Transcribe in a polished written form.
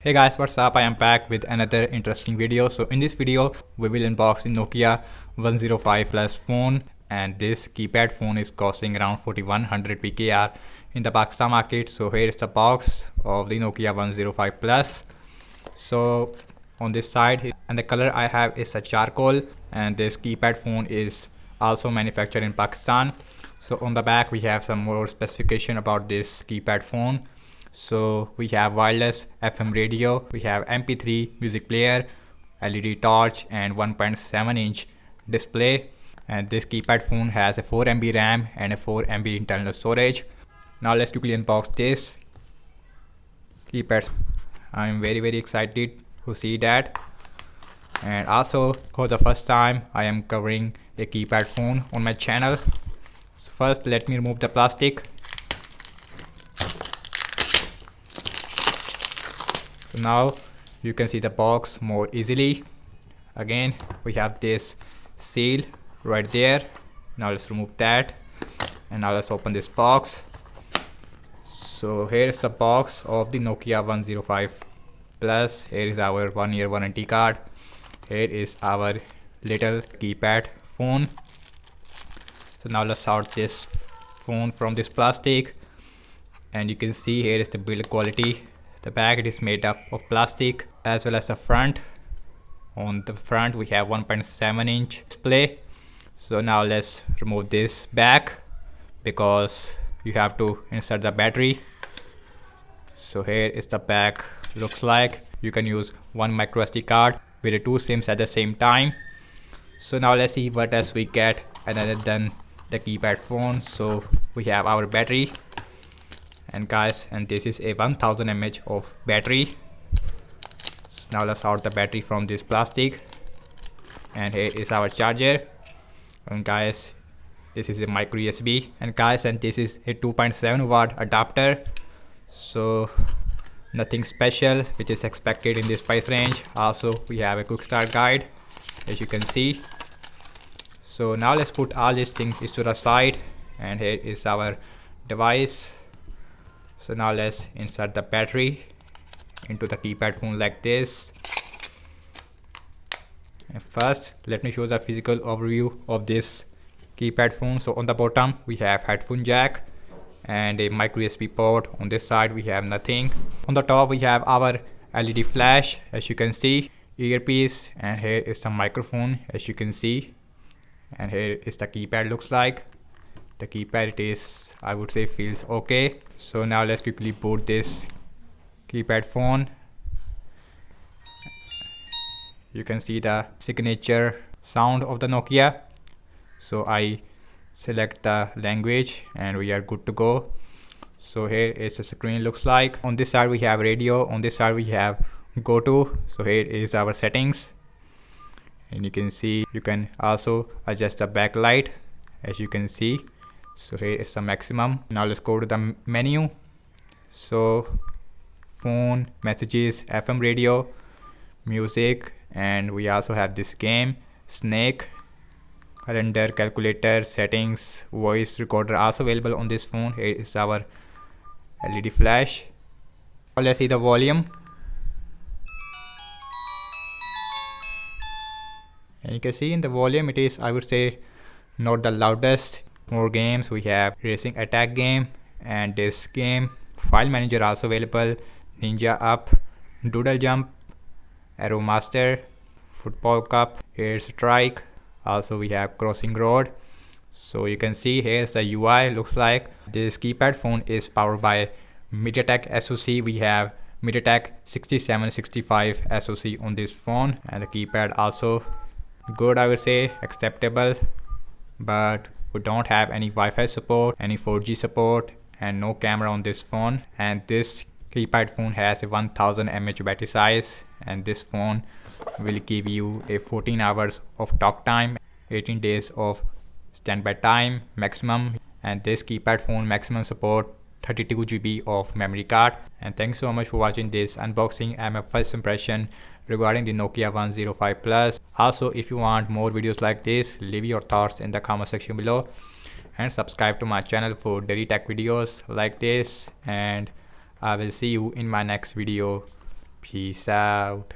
Hey guys, what's up? I am back with another interesting video. So in this video, we will unbox the Nokia 105 Plus phone, and this keypad phone is costing around 4100 PKR in the Pakistan market. So here is the box of the Nokia 105 Plus. So on this side, and the color I have is a charcoal, and this keypad phone is also manufactured in Pakistan. So on the back we have some more specification about this keypad phone. So we have wireless FM radio, we have MP3 music player, LED torch, and 1.7-inch display. And this keypad phone has a 4 MB RAM and a 4 MB internal storage. Now let's quickly unbox this keypad. I'm very excited to see that. And also for the first time I am covering a keypad phone on my channel. So first let me remove the plastic. So now you can see the box more easily. Again we have this seal right there. Now let's remove that, and now let's open this box. So here is the box of the Nokia 105 Plus. Here is our 1-year warranty card. Here is our little keypad phone. So now let's out this phone from this plastic, and you can see here is the build quality. The back, it is made up of plastic, as well as the front. On the front we have 1.7-inch display. So now let's remove this back, because you have to insert the battery. So here is the back looks like. You can use one micro SD card with the two SIMs at the same time. So now let's see what else we get other than the keypad phone. So we have our battery, and guys, and this is a 1000 mAh of battery. So now let's out the battery from this plastic, and here is our charger. And guys, this is a micro USB, and guys, and this is a 2.7 watt adapter. So nothing special which is expected in this price range. Also we have a quick start guide, as you can see. So now let's put all these things to the side, and here is our device. So now let's insert the battery into the keypad phone like this. And first let me show the physical overview of this keypad phone. So on the bottom we have headphone jack and a micro USB port. On this side we have nothing. On the top we have our LED flash, as you can see, earpiece, and here is the microphone, as you can see. And here is the keypad looks like. The keypad, it is, I would say, feels okay. So now let's quickly boot this keypad phone. You can see the signature sound of the Nokia. So I select the language and we are good to go. So here is the screen looks like. On this side we have radio, on this side we have go to. So here is our settings, and you can see you can also adjust the backlight, as you can see. So here is the maximum. Now let's go to the menu. So phone, messages, FM radio, music, and we also have this game, snake, calendar, calculator, settings, voice recorder also available on this phone. Here is our LED flash. Now let's see the volume. And you can see in the volume, it is, I would say, not the loudest. More games, we have racing attack game and this game, file manager also available, ninja up, doodle jump, arrow master, football cup, air strike. Also we have crossing road. So you can see here's the UI looks like. This keypad phone is powered by MediaTek SoC. We have MediaTek 6765 SoC on this phone, and the keypad also good, I would say, acceptable. But we don't have any Wi-Fi support, any 4G support, and no camera on this phone. And this keypad phone has a 1000 mAh battery size, and this phone will give you a 14 hours of talk time, 18 days of standby time maximum. And this keypad phone maximum support 32 GB of memory card. And thanks so much for watching this unboxing and my first impression regarding the Nokia 105 Plus. Also, if you want more videos like this, leave your thoughts in the comment section below, and subscribe to my channel for daily tech videos like this. And I will see you in my next video. Peace out.